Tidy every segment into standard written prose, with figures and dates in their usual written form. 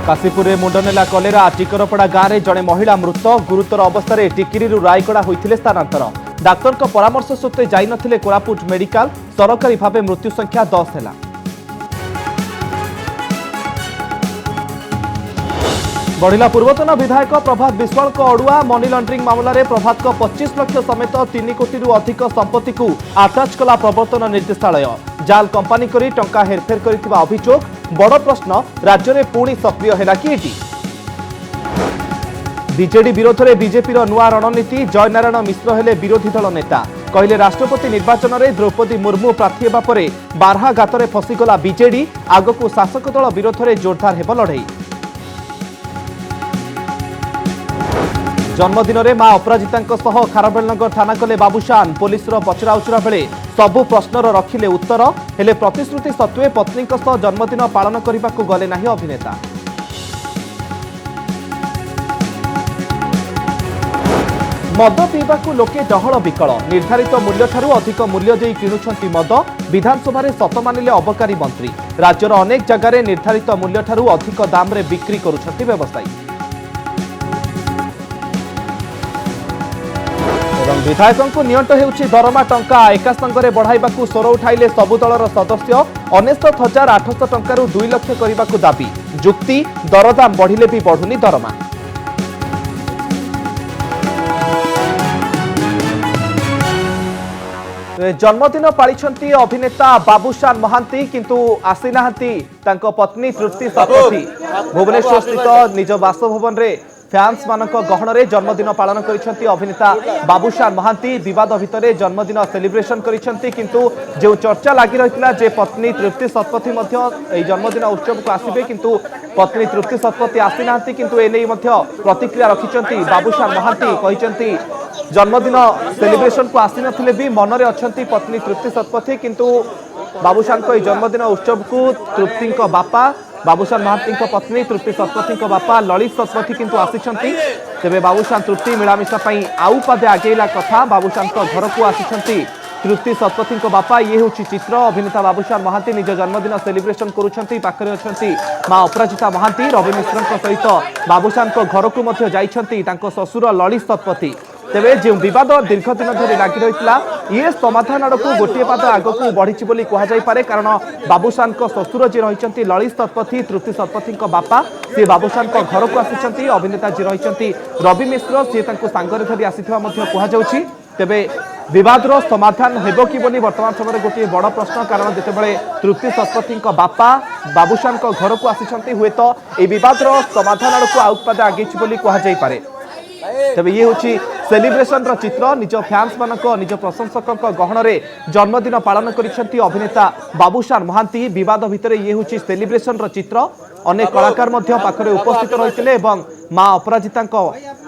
काशीपुर में मुंड नेला कलेरा टिकरपड़ा गाँव में जड़े महिला मृत गुरुतर अवस्था टिकिरी रायगड़ा होते स्थानांतर डाक्तर परामर्श सत्वे जाई नथिले कोरापुट मेडिकल सरकारी भाव मृत्यु संख्या 10 है। बढ़िला पूर्वतन विधायक प्रभात विश्वाल अड़ुआ मनी लंडरिंग मामलें प्रभात 25 लाख समेत 3 कोटी अधिक संपत्ति को आटाच कला प्रवर्तन निर्देशालय जाल कंपानी करी टंका हेरफेर करिथिबा अभियोग बड़ प्रश्न राज्य में पुणी सक्रिय है कि बीजेडी विरोध में बीजेपी नुआ रणनीति जयनारायण मिश्र हेले विरोधी दल नेता कहले राष्ट्रपति निर्वाचन में द्रौपदी मुर्मू प्रार्थी होगा पर बारहा गाତରେ फसीगला बीजेडी आगक शासक दल विरोध में जोरदार हेब लड़ई। जन्मदिन में मां अपराजिता खारबेलनगर थाना कले बाबूशान पुलिस पचराउचरा बेले सबु प्रश्नर रखिले उत्तर हेले प्रतिश्रुति सत्वे पत्नी जन्मदिन पालन करने को गले नहीं अभिनेता। मद पीवा लोके डहल विकल निर्धारित मूल्य ठारू अधिक मूल्य दे किणुछंती मद विधानसभा सत मानिले अबकारी मंत्री राज्यर अनेक जगार निर्धारित मूल्य ठारू अधिक दाम रे बिक्री करुछंती व्यवसायी। विधायकों को नियंट हेउछि दरमा टंका एका संगरे बढ़ाइबाकू स्वर उठाइले सबु दलर सदस्य 69,800 टंकारु 2 लाख करिबाकू दाबी जुक्ति दरदाम बढ़िले भी बढ़ुनी दरमा। जन्मदिन पालिछंती अभिनेता बाबूशान महांती किंतु आसी नाहंती तांको पत्नी तृप्ति शतपथी भुवनेश्वर स्थित निज बासभवन रे फैंस मानक गहन में जन्मदिन पालन करिसेंती अभिनेता बाबूशान महांती विवाद भितर जन्मदिन सेलिब्रेशन करिसेंती किंतु जो चर्चा लगी रही जे पत्नी तृप्ति शतपथी मध्य जन्मदिन उत्सव को आसिबे किंतु पत्नी तृप्ति शतपथी आसी नाहंती किंतु एने मध्य प्रतिक्रिया रखिसेंती बाबूशान महांती कहिसेंती जन्मदिन सेलिब्रेशन को आसी नथिले भी मनरे अछंती पत्नी तृप्ति शतपथी किंतु बाबूशान को जन्मदिन उत्सव को तृप्ति बापा बाबूशान महांती पत्नी तृप्ति शतपथी बापा ललित शतपथी किंतु आसिछंती तेबे बाबूशान तृप्ति मिलामिशा पई आउ पादे आगेला कथा बाबूशान घर को आसिछंती तृप्ति शतपथी बापा ये हूँ चित्र अभिनेता बाबूशान महांती निज जन्मदिन सेलिब्रेशन करुछंती पाखरे अछंती मां अपराजिता महांती रवि मिश्र सहित बाबूशान घर को मध्य जाइछंती तांको ससुर ललित शतपथी तेबे जो विवाद दीर्घ दिन धरी लगी रही ये समाधान आड़ को गोटे पाद आगक बढ़ी कहुपे कारण बाबूशान ससुर जी रही ललित शतपथी तृप्ति शतपथी बापा सी बाबूशान घर को आसी अभिनेता जी रही रवि मिश्र सी सांगरे धरी आसी तेबे विवाद समाधान हेबो कि बोली वर्तमान समय गोटे बड़ प्रश्न कारण जितेबाला तृप्ति शतपथी बापा बाबूशान घर को आसी हुए तो विवाद समाधान आड़ को आउपादे आगे कहुपे तेबे ये हूँ सेलिब्रेशन चित्र निज फैंस मानक निज प्रशंसक गहन में जन्मदिन पालन करिसेंती अभिनेता बाबूशान महांती विवाद भितर ये हूँ सेलिब्रेशन चित्र अनेक कलाकार पाखरे उपस्थित रही मां अपराजिता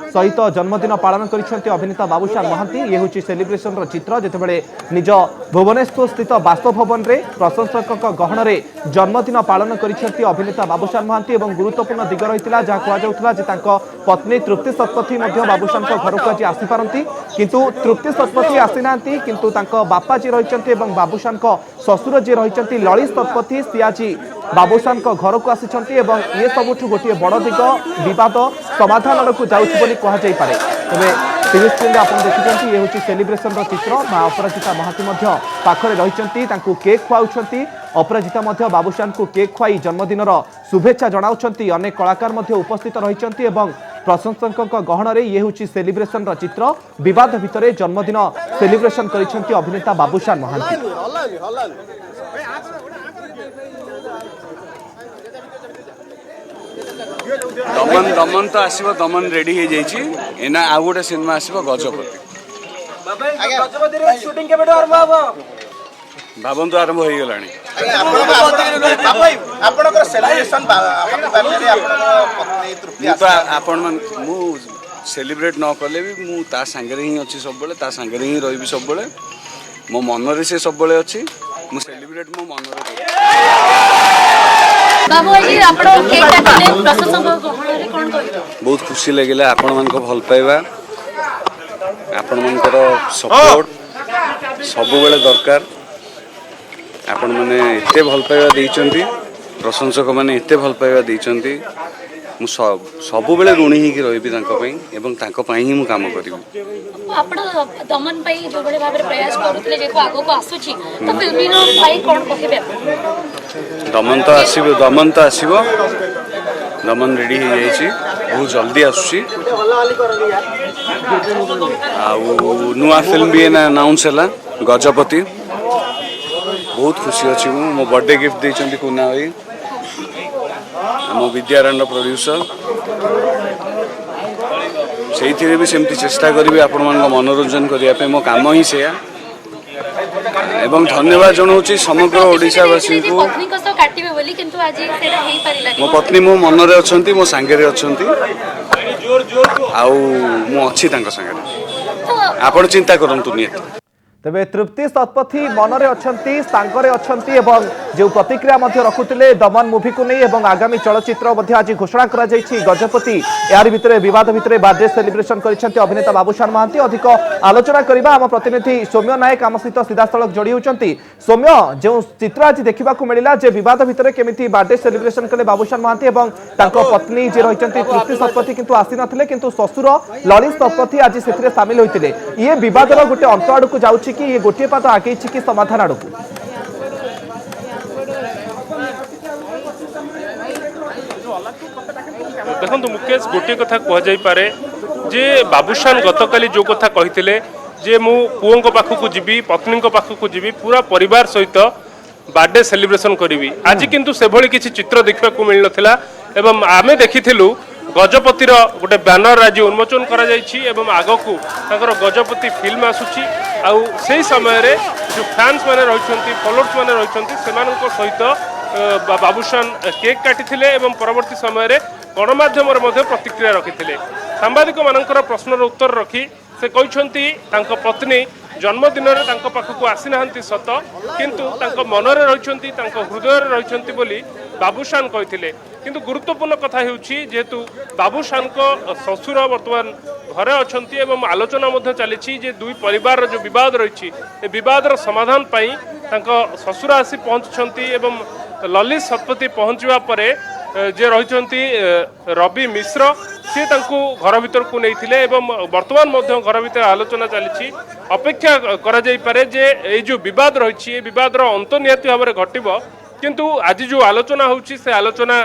सहित जन्मदिन पालन करिसेंती अभिनेता बाबूशान महांती ये हूँ सेलिब्रेशन चित्र जितेबाला निज भुवनेश्वर स्थित बासभवन रे प्रशंसक गहन में जन्मदिन पालन करिसेंती अभिनेता बाबूशान महांती और गुरुत्वपूर्ण दिग रही जहाँ कहुला पत्नी तृप्ति शतपथी बाबूशान घर को आज आसीपारती किंतु तृप्ति शतपथी आसी ना किंतु बापा जी रही बाबूशान ससुर जी रही ललित शतपथी सी आज बाबूशान घर को आसी ये सबुठ गोटे बड़ दिग विवाद समाधान आड़ को जाऊँगी कहुपे तेरे टीवी स्क्रीन आप देखुं ये हूँ सेलिब्रेशन चित्र मां अपराजिता महांती पाखरे रही केक खुआउं अपराजिता बाबूशान को केक खुआई जन्मदिन शुभेच्छा जनाउछंती अनेक कलाकार उपस्थित रही प्रशंसक गहन में ये हूँ सेलिब्रेशन चित्र विवाद भितर जन्मदिन सेलिब्रेशन करिसेंती अभिनेता बाबूशान महांती। दमन दमन तो आसो दमन रेडी हो जाइए एना आउ गोटे सिनेमा आसो गजपति भावंतु आरंभ हो गला सेलिब्रेट न कले भी मु ता सांगरे ही अच्छी सब ता सांगरे ही रही सब मो मनरे से सब अच्छी मु सेलिब्रेट मो मन बहुत खुशी लगे आपण मान भल पाइबा आपण मान सपोर्ट सब बेले दरकार आपण मैंने एते भल पाइबा देइचंती प्रशंसक मैंने एते भल पाइबा देइचंती ସବୁବେଳେ ଋଣୀ ହେଇକି ରହିବି ତାଙ୍କ ପାଇଁ ଏବଂ ତାଙ୍କ ପାଇଁ ହିଁ ମୁଁ କାମ କରିବି। ଆପଣ ଦମନ ପାଇଁ ଯୋଉଭଳି ଭାବରେ ପ୍ରୟାସ କରୁଥିଲେ ଯେହେତୁ ଆଗକୁ ଆସୁଛି ତ ଫିଲ୍ମର ପାଇଁ କ'ଣ କହିବେ? ଦମନ ତ ଆସିବ ଦମନ ରେଡି ହେଇଯାଇଛି ବହୁତ ଜଲ୍ଦି ଆସୁଛି ଆଉ ନୂଆ ଫିଲ୍ମ ବି ଆନାଉନ୍ସ ହେଲା ଗଜପତି ବହୁତ ଖୁସି ଅଛି ମୁଁ ମୋ ବର୍ଥଡେ ଗିଫ୍ଟ ଦେଇଛନ୍ତି କୁନା ଭାଇ ଆମ ବିଦ୍ୟାରण्ୟ ପ୍ରୋଡ୍ୟୁସର ସେଇଥିରେ ବି ସେମିତି ଚେଷ୍ଟା କରିବି ଆପଣମାନଙ୍କ ମନୋରଞ୍ଜନ କରିବା ପାଇଁ ମୋ କାମ ହିଁ ସେୟା ଏବଂ ଧନ୍ୟବାଦ ଜଣାଉଛି ସମଗ୍ର ଓଡ଼ିଶାବାସୀଙ୍କୁ। ମୋ ପତ୍ନୀ ମୋ ମନରେ ଅଛନ୍ତି ମୋ ସାଙ୍ଗରେ ଅଛନ୍ତି ଆଉ ମୁଁ ଅଛି ତାଙ୍କ ସାଙ୍ଗରେ ଆପଣ ଚିନ୍ତା କରନ୍ତୁ ନିହାତି। तेबे तृप्ति शतपथी मनरे अछंती सांगरे अछंती एवं जो प्रतिक्रिया मध्य रखुतिले दमन मूवी को नहीं एवं आगामी चलचित्र मध्य आज घोषणा करा जायछि गजपति यार भितरे विवाद भितरे बर्थडे सेलिब्रेशन करिसेंती अभिनेता बाबूशान महांती। अधिक आलोचना करबा हम प्रतिनिधि सौम्य नायक आम सहित सीधास्थल जोड़ी होचंती। सौम्य जो चित्र आज देखा मिला जे विवाद भितरे केमिति बर्थडे सेलिब्रेशन कले बाबूशान महांती एवं तांको पत्नी जे रहिचंती तृप्ति शतपथी किंतु आसी नथिले किंतु ससुर ललित शतपथी आज सेथिरे शामिल होइतिले। ये विवादर गोटे अंत आड़कू जाउछि कि ये गोटे पाद आगे कि समाधान आड़ को देखो मुकेश गोटे कथा कहुपे जे बाबूशान गतकाली जो कथा कही जे मु पुओं पाखक जीवी पत्नी पाखक जीवी पूरा परिवार सहित बर्थडे सेलिब्रेशन करी आज किंतु से भली किसी चित्र देखा मिल नथिला एवं आमे देखिथिलु गजपतिर गोटे बैनर आज उन्मोचन करा जायछि एवं आगकू तांकर गजपति फिल्म आसुछि आउ से समय रे जो फैंस माने रहिछंती फॉलोअर्स माने रहिछंती सेमानक सहित बाबूशान केक काटिथिले एवं परवर्ती समय रे गणमाध्यम प्रतिक्रिया रखिथिले। सांबादिक मानकर प्रश्नर उत्तर रखी से कहते तांको पत्नी जन्मदिन रे तांको पाखकू आसी नाहंती सत किंतु तांको मनरे रहिछंती तांको हृदय रे रहिछंती बोली बाबूशान कहिथिले। किंतु गुरुत्वपूर्ण कथा हेउछि जेतु बाबूशान को ससुर वर्तमान घरे अछंती एवं आलोचना मध्य चलीछि जे दुई परिवार जो विवाद रहिछि ए विवादर समाधान पई तांको ससुर आसी पहुंचछंती एवं ललित शतपथी पहुंचवा परे जे रहिछंती रवि मिश्र सी तांको घर भीतर को नैथिले एवं वर्तमान मध्य घर भीतर आलोचना चलीछि। अपेक्षा करा जाई पारे जे ए जो विवाद रहिछि ए विवादर अंत नियति भाबरे घटिबो किंतु आज जो आलोचना होउछि से आलोचना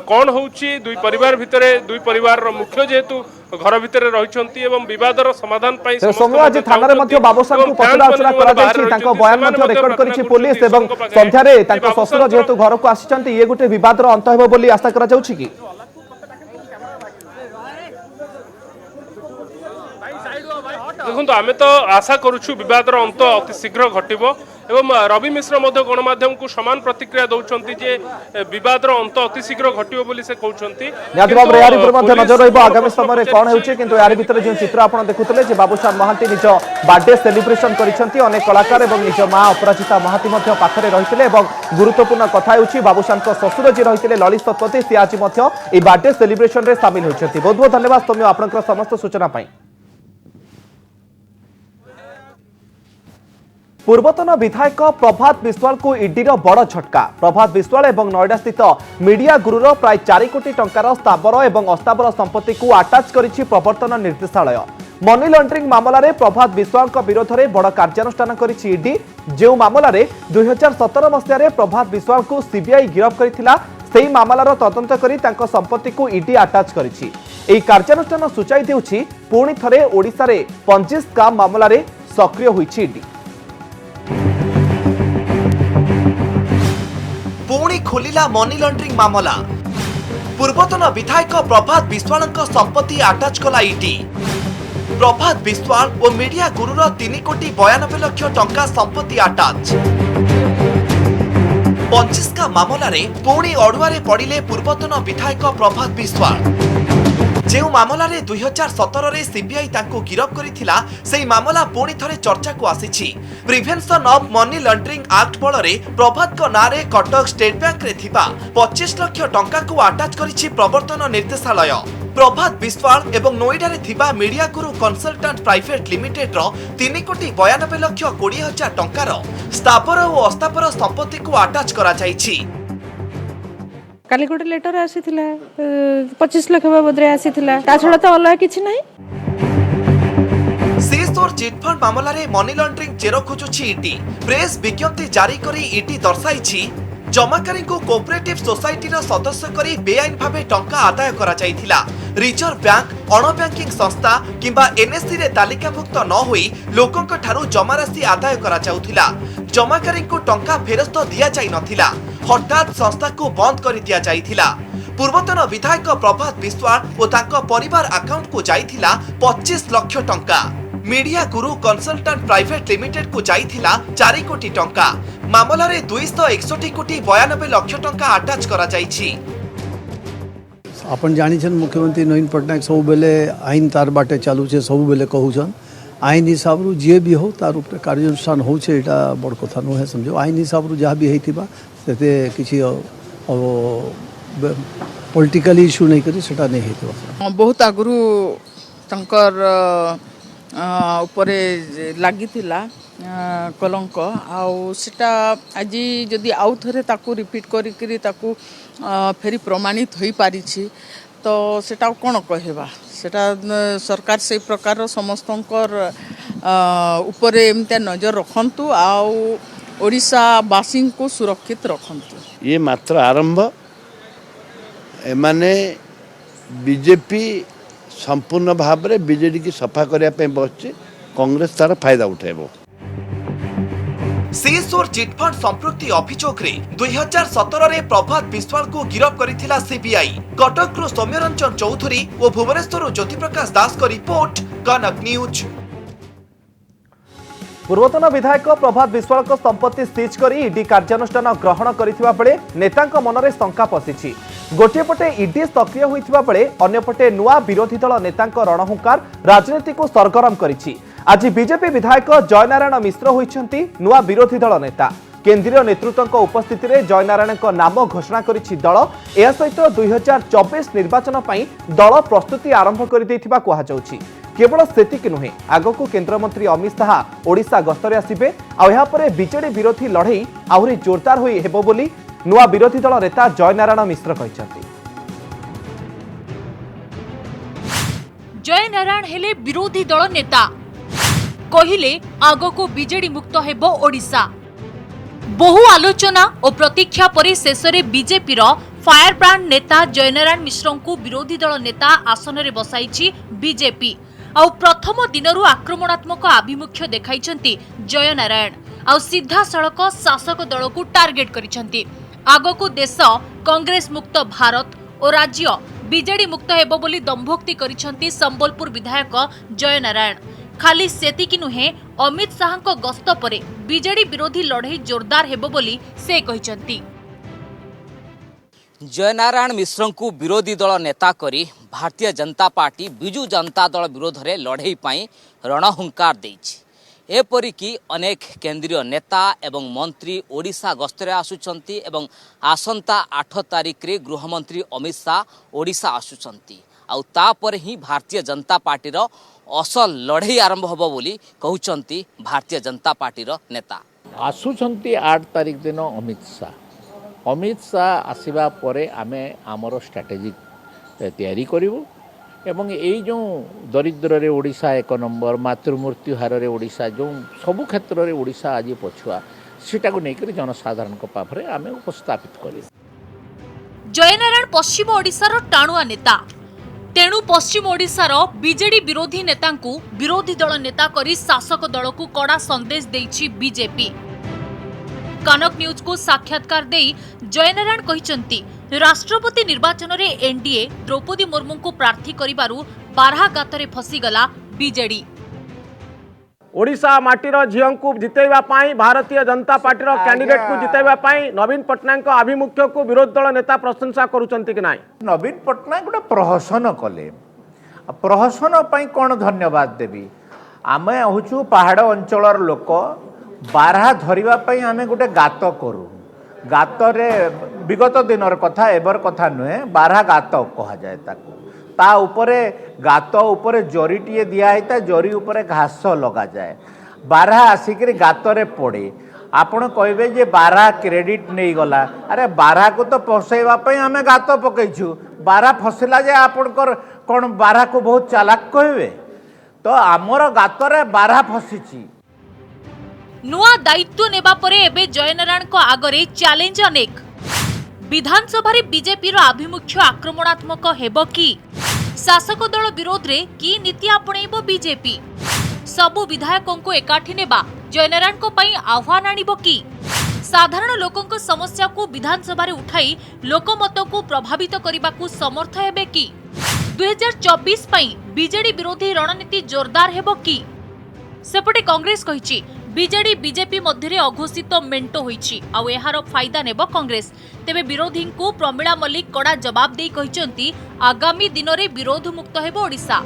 कौन होउछि दुई परिवार भितरे दुई परिवार मुख्य जेहेतु घर भितरे रहिछंती एवं विवादर समाधान पई समस्त आज थाना रे मध्य बाबूशान को पचराउचरा करा जायछि तांको बयान मध्य रेकॉर्ड करिछि पुलिस एवं संध्या रे तांको ससुर जेहेतु घर को आसिचंती ये गोटे विवादर अंत हेबो बोली आशा करा जाउछि कि देखो आमे तो आशा करूछु विवादर अंत अति शीघ्र घटिबो एवं रवि मिश्र मध्य गणमाध्यम को समान प्रतिक्रिया दौरान जे विवादर अंत अति शीघ्र घटिबो बोली से कहउछंती। नजर रहिबो आगामी समय कौन होउछि किंतु यार भितर जो चित्र आपण देखुतले जे बाबूशान महांती निज बर्थडे सेलिब्रेशन करिसंती अनेक कलाकार एवं निज मां अपराजिता महांती मध्य पाखरे रहितले एवं गुरुत्वपूर्ण कथा होउछि बाबूशान को ससुर जे रहितले ललित शतपथी से आज मध्य ए बर्थडे सेलिब्रेशन रे शामिल होइछंती। बहुत बहुत धन्यवाद सौम्य आपनकर समस्त सूचना पाई। पूर्वतन विधायक प्रभात विश्वाल को ईडीर बड़ झटका। प्रभात विश्वाल एवं नोएडा स्थित मीडिया गुरुर प्राय 4 कोटी टंकार स्थावर एवं अस्थावर संपत्ति को आटाच करिछि प्रवर्तन निर्देशालय। मनी लॉन्ड्रिंग मामला रे प्रभात विश्वाल विरोध में बड़ कार्यानुष्ठान करिछि ईडी। जो मामला रे 2017 मसीह रे प्रभात विश्वाल को सीबीआई गिरफ करिथिला सेही मामलार तदंत करी तांको संपत्ति को ईडी आटाच करिछि। एही कार्यानुष्ठान सूचाई देउछि पुणी थरे ओडिसा रे पंजी स्काम मामला रे सक्रिय होइछि ईडी। पुणी खोलिला मनी लॉन्ड्रिंग मामला। पूर्वतन विधायक प्रभात विश्वाल संपत्ति आटाच कला ईडी। प्रभात विश्वाल और मीडिया गुरुर 3 कोटी 92 लाख टंका संपत्ति आटाच। पंचिस्का मामला रे पुणी अड़ुआरे पड़िले पूर्वतन विधायक प्रभात विश्वाल। जो मामला रे 2017 रे सीबीआई तांको गिरफ करिथिला सेही मामला पुणी थरे चर्चा को आसीछि। Prevention of money laundering act बल रे प्रभात को नारे कटक स्टेट बैंक रे थिबा 25 लाख टंका को आटाच करिछि प्रवर्तन निर्देशालय। प्रभात विश्वाल एवं नोएडा रे थिबा मीडिया गुरु कंसल्टेंट प्राइवेट लिमिटेड रो 3 कोटी 92 लाख 20 हजार टंकार स्थावर और अस्थावर संपत्ति को आटाच करा जायछि। काली गोटे लेटर आसी 25 लाख बाबदरे आसी ता छड़ा तो अलग किछि नाही। सीसोर चिटफंड मामला रे मनी लॉन्ड्रिंग चेरो खोजुछि इटी। प्रेस विज्ञप्ति जारी करी इटी दर्शाइछि जमाकारी को कोऑपरेटिव सोसाइटी रो सदस्य करी बेआईन भावे टंका आदाय करा जायथिला। रिजर्व बैंक अण बैंकिंग संस्था किंबा एनएससी रे तालिकाभुक्त न होई लोकंक ठारू जमाराशि आदाय करा जाउथिला। जमाकारी को टंका फेरस्त दिया जाई नथिला। हठात संस्था को बंद कर दिया जाइथिला। पूर्वतन विधायक प्रभात विश्वाल और तांको परिवार अकाउंट को जाइथिला 25 लाख टंका। मीडिया गुरु कंसल्टेंट प्राइवेट लिमिटेड को जाइथिला 4 कोटी टंका। मामला रे 261 कोटी 92 लाख टंका अटैच करा जाइछि। आपण जानिछन मुख्यमंत्री नवीन पटनायक सब बेले आईन तार बाटे चालू छे, सब बेले कहूछन आईन हिसाब रु जे भी हो तार ऊपर कार्यानुष्ठान होछे। एटा बड़ कथा न है समझो। आईन हिसाब रु जहाँ भी हेतिबा सेते किछि पॉलिटिकल इश्यू नहीं करी सेटा नहीं हेतिबा। बहुत आगुरु तंकर उपरे लागिथिला कलंक आउ सेटा आज जदि आउ थरे ताकू रिपीट करी ताकू फेरी प्रमाणित होई पारिछि तो सेटा कोन कहबा। सेटा सरकार से प्रकार समस्तंकर उपरे एमते नजर रखंतु आउ ओडिशा वासी को सुरक्षित रखंतु। ये मात्र आरंभ। एमाने बीजेपी संपूर्ण भाव में बीजेडी की सफा करने बसছে। कांग्रेस तार फायदा उठाइबो। सीसोर चिटफंड संपृक्ति अभियोग रे 2017 रे प्रभात विश्वाल को गिरफ्त करिथिला सीबीआई। कटक रो सौम्यरंजन चौधरी और भुवनेश्वर ज्योति प्रकाश दास को रिपोर्ट कनक न्यूज। पूर्वतन विधायक प्रभात विश्वाल को संपत्ति सीज करी ईडी कार्यानुष्ठान ग्रहण करिथिबा बेले नेतांक मनरे शंका पसिछि। गोटे पटे ईडी सक्रिय होइथिबा बेले अन्य पटे नुआ विरोधी दल नेतांक रणहुंकार राजनीति को सरगरम करिछि। आज बीजेपी विधायक जयनारायण मिश्र होइछंती नुआ विरोधी दल नेता। केंद्रीय नेतृत्व उपस्थिति रे जयनारायण नाम घोषणा करिछि दल। एहा सहित 2024 निर्वाचन पई दल प्रस्तुति आरंभ कर दैथिबा कहा जाउछि। केवल सेतिक नुहे आगको केंद्रमंत्री अमित शाह ओडिशा गस्तरे आसिबे आ एहा परे बीजेडी विरोधी लड़ई आहुरी जोरदार होई हेबो बोली नुआ विरोधी दल नेता जयनारायण मिश्र कहिसंती। जयनारायण हेले विरोधी दल नेता कहिले आगको बीजेडी मुक्त हेबो ओडिशा। बहु आलोचना और प्रतीक्षा परे शेषरे बीजेपी रो फायर ब्रांड नेता जयनारायण मिश्र को विरोधी दल नेता आसन रे बसाइछि बीजेपी। आउ प्रथम दिनरु आक्रमणात्मक आभिमुख्य देखाइछंती जयनारायण आउ सीधा सड़क शासक दल को टार्गेट करिछंती। आगको देश कांग्रेस मुक्त भारत और राज्य बीजेडी मुक्त हेबो बोली दंभोक्ति करिछंती संबलपुर विधायक जयनारायण। खाली सेतिकी नुहे अमित शाह गस्त परे बीजेडी विरोधी लड़ई जोरदार हेबो बोली से कहिछंती। जयनारायण मिश्र को विरोधी दल नेता करी भारतीय जनता पार्टी बिजू जनता दल विरोध में लड़ई पाई रणहुंकार देइछि। एपरिकी अनेक केंद्रीय नेता एवं मंत्री ओडिशा गस्तरे आसुचंती एवं आसंता 8 तारिख रे गृहमंत्री अमित शाह ओडिशा आसुचंती। आउ तापर ही भारतीय जनता पार्टी रो असल लड़ई आरंभ होबो बोली कहउचंती भारतीय जनता पार्टी रो नेता। आसुचंती 8 तारिख दिन अमित शाह आसवा परे आमे आमर स्ट्राटेजी तैयारी करूँ एवं यही जो दरिद्र रे ओडिशा 1 नंबर मातृमृत्यु हार रे ओडिशा जो सबु क्षेत्र रे ओडिशा आज पछुआ सेटा को लेकर जनसाधारण पाखरे आमे उपस्थापित करी। जयनारायण पश्चिम ओडिशार टाणुआ नेता तेणु पश्चिम ओडिशार बीजेडी विरोधी नेता विरोधी दल नेता करी शासक दल को कड़ा संदेश देइछि बीजेपी। कनक न्यूज को साक्षात्कार देई जयनारायण कहिसंती राष्ट्रपति निर्वाचन रे एनडीए द्रौपदी मुर्मू को प्रार्थी करिबारु बारहागातरे फसीगला बीजेडी। ओडिशा माटीर झियों को जितेबा पाई भारतीय जनता पार्टी कैंडिडेट को जितेबा पाई नवीन पट्टनायक आभिमुख्य को विरोधी दल नेता प्रशंसा करुचंती कि नाही। नवीन पट्टनायक गोटे प्रहसन कले प्रहसन पाई कौन धन्यवाद देवी। आमे होचु पहाड़ अंचलर लोक बारहा धरिबा पाई आमे गोटे गात करू। गातरे विगत दिनर कथा एबर कथा नुहे बारहा गात कहा जाए ताकू। ता उपरे गात उपरे जरीटिए दिया होता जरी उपरे घास लगा जाए बारहा आसिक गातरे पड़े आपण कहबे जे बारा क्रेडिट नहीं गला अरे बारा को तो फसैबा आम गात पकईछु बारा फसला जे आपणकर कौन बारा को बहुत चालाक कहबे तो आमर गातरे बारा फसीची। नुआ दायित्व नेबा परे एबे जयनारायण को आगरे चैलेंज अनेक विधानसभा रे बीजेपी रो आभिमुख्य आक्रमणात्मक हेबो कि शासक दल विरोध रे की नीति आपणेबो बीजेपी सबु विधायकों को एकाठी नेबा जयनारायण को पई आह्वान आनिबो कि साधारण लोकों समस्या को विधानसभा रे उठाई लोकमत को प्रभावित करने को समर्थ हेबे कि 2024 पई बीजेडी विरोधी रणनीति जोरदार हेबो कि सेपटे कांग्रेस कहिछि बीजेडी बीजेपी मध्य अघोषित मेंटो होइछि आउ एहार फायदा नेबो कांग्रेस तेबे विरोधी को प्रमिला मल्लिक कड़ा जवाब देई कहिसंती आगामी दिन रे विरोध मुक्त हेबो ओडिसा।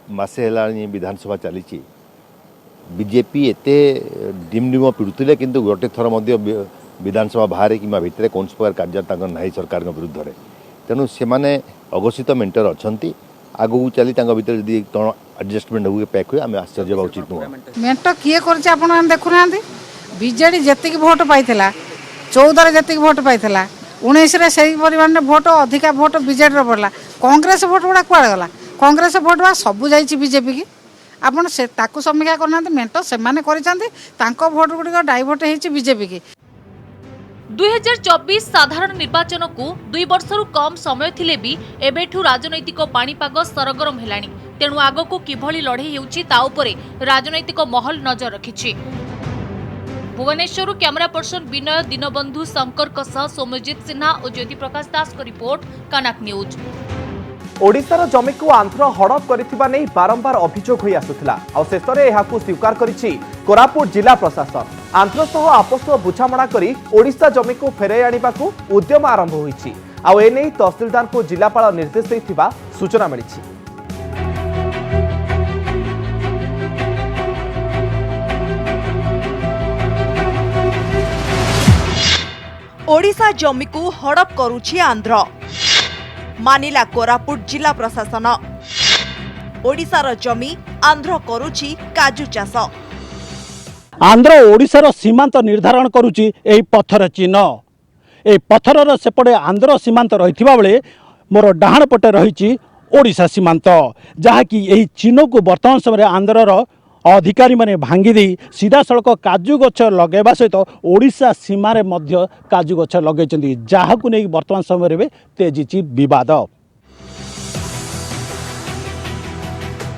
मासे हेलानी विधानसभा चली बीजेपी एते डिमडिम पिड़ुले किंतु गोटे थर मध्य विधानसभा बाहर कि भितर कौन प्रकार कार्य ना सरकार विरुद्ध में तेणु से अघोषित मेंटर अच्छा आगू चली भर जब कौन एडजस्टमेंट हुए पैक हुए आम आश्चर्य होगा उचित नुह मेंट किए कर देखुना बीजेडी जी भोट पाई 14 जी भोट पाई 19 से परिमाण भोट अधिका भोट बीजेडी पड़ा कांग्रेस भोट गुड़ा कुआड़े गला कांग्रेस भोट गुड़ा सबू जाइए बीजेपी की आपन से ताकू समीक्षा करना मेंट से भोट गुड़िक डाइवर्ट होती बीजेपी की। 2024 साधारण निर्वाचन को 2 वर्षरु कम समय थिले भी एबेठु राजनैतिक पाणीपाग सरगरम हेलानी तेणु आगको किभली लड़े हेउची ता उपरे राजनैतिक महल नजर रखिछि। भुवनेश्वर कैमरा पर्सन विनय दीनबंधु शंकर सौम्यजित सिन्हा और ज्योति प्रकाश दास को रिपोर्ट कनक न्यूज। ओडिशार जमी को आंध्र हड़प करिथिबा नै बारंबार अभियोग होई आसुथिला आ शेषरे एहाकु स्वीकार करिछि कोरापुट जिला प्रशासन। आंध्र सह आपस बुझामणा करी ओडिशा जमी को फेराई आनिबाकु उद्यम आरंभ होईछि आ एनै तहसीलदार को जिलापाल निर्देश दैथिबा सूचना मिलिछि। ओडिशा जमी को हड़प करुछि आंध्र मानिला कोरापुट जिला प्रशासन। ओडिशार जमी आंध्र करुछि काजू चाष। आंध्र ओडिशार सीमांत निर्धारण करुछि एही पत्थर चिन्ह ए पत्थरर सेपटे आंध्र सीमांत रहिथिबा बेले मोर डाहाण पटे रहिछि ओडिशा सीमांत जहाँकि एही चिन्ह को वर्तमान समय आंध्रर अधिकारी माने भांगी दी सीधा सड़क काजू गछ लगेबा सहित ओडिशा सीमारे मध्य काजू गछ लगेचंदी जहाँकु नै वर्तमान समय रे तेजिछि विवाद।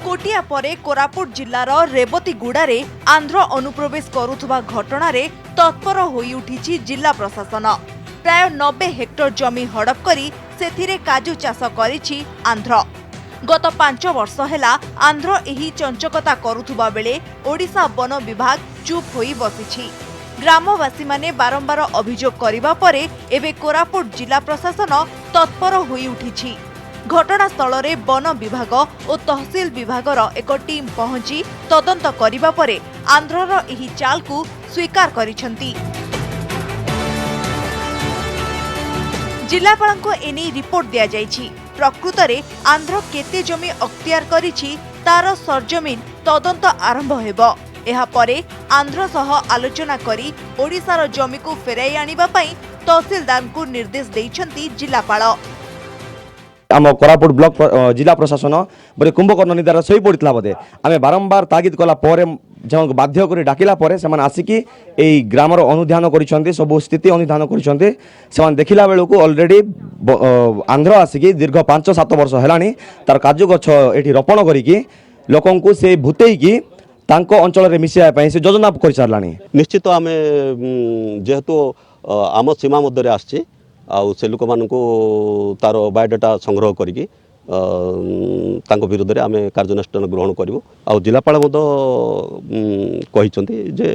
कोटिया परे कोरापुट जिल्लार रेवतीगुड़ारे आंध्र अनुप्रवेश करुथुबा घटनारे तत्पर होई उठिछि जिला प्रशासन। प्राय 90 हेक्टर जमी हड़प करी सेथिरे काजू चाष करिछि आंध्र। गत 5 वर्ष हेला आंध्र एही चंचकता करुथुबा बेले ओडिशा वन विभाग चुप होई बसिछि। ग्रामवासी माने बारंबार अभियोग करिबा परे एबे कोरापुट जिला प्रशासन तत्पर होई उठिछि। घटनास्थल रे वन विभाग और तहसील विभागर एक टीम पहुंची तदंत करिबा परे आंध्रर एही चाल को स्वीकार करिसंती। जिलापाल एने रिपोर्ट दिया जाइछि। प्रकृत रे आंध्र केते जमी अख्तियार करिछि तार सरजमीन तदंत आरंभ हेबो। एहा परे आंध्र सह आलोचना करी ओडिशार जमी को फेराई आनिबा पई तहसीलदार को निर्देश दैछंती जिलापाल। आम कोरापुट ब्लॉक जिला प्रशासन बोले कुंभकर्ण निदार सही पड़ता बोधे आम बारंबार तागिद कला जन बाध्य कर डाकिला आसिकी यही ग्रामर अनुधान कर सब स्थिति अनुधान कर देखला बेलू अलरेडी आंध्र आसिकी दीर्घ 5-7 वर्ष है तार काजू गछ ये रोपण करी लोक से भूतेकी अंचल मिसाई से योजना कर सारा। निश्चित आम जेहेतु आम सीमा मध्य आसी से लोक मानू तार बायोडाटा संग्रह करी विरुद्ध आम कार्यानुष्ठान ग्रहण करूँ। आ जिलापाल जे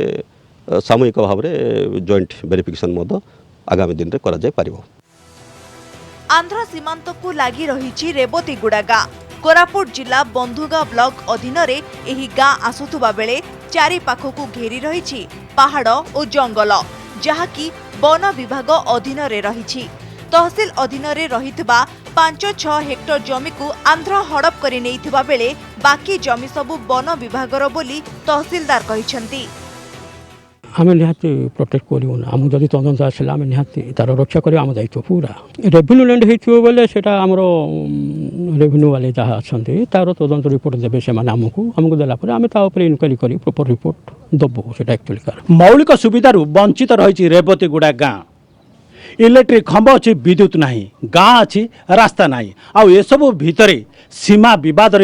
सामूहिक भाव में जॉइंट वेरिफिकेशन आगामी दिन में करा जाय पारिबो। आंध्र सीमांत को लगी रही रेवतीगुड़ा गाँ कोरापुट जिला बंधुगा ब्लॉक अधीन रे एही गाँ आसुथुबा बेले चारि पाखकु घेरी रही पहाड़ और जंगल जहाँकि वन विभाग अधीन रे रही। तहसिल अधीन रहिथिबा 5-6 हेक्टर जमी को आंध्र हड़प करि नेइथिबा बेले बाकी जमी सबु वन विभागर बोली तहसिलदार कहिसंती। आम निहाती प्रोटेक्ट करूँ आम जदि तदंत आसला आम निहाती तार रक्षा कर आम दायित्व पूरा रेवेन्यू लैंड होले से रेवेन्यू वाले जहाँ अच्छा तार तदंत रिपोर्ट देवे से आमको देलापर आम इनक्वारी कर प्रॉपर रिपोर्ट दबू से एक्चुअली कार मौलिक सुविधार वंचित रही रेवतीगुड़ा गाँ इलेक्ट्रिक खंभ अच्छी विद्युत ना गाँ अच्छी रास्ता ना आउ एसबू भितर सीमा बद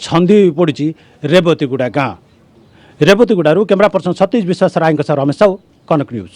छंदी पड़ी रेवतीगुड़ा गाँ। रेवतीगुड़ारू कैमरा पर्सन सतीश विश्वास राय रमेश साहू कनक न्यूज।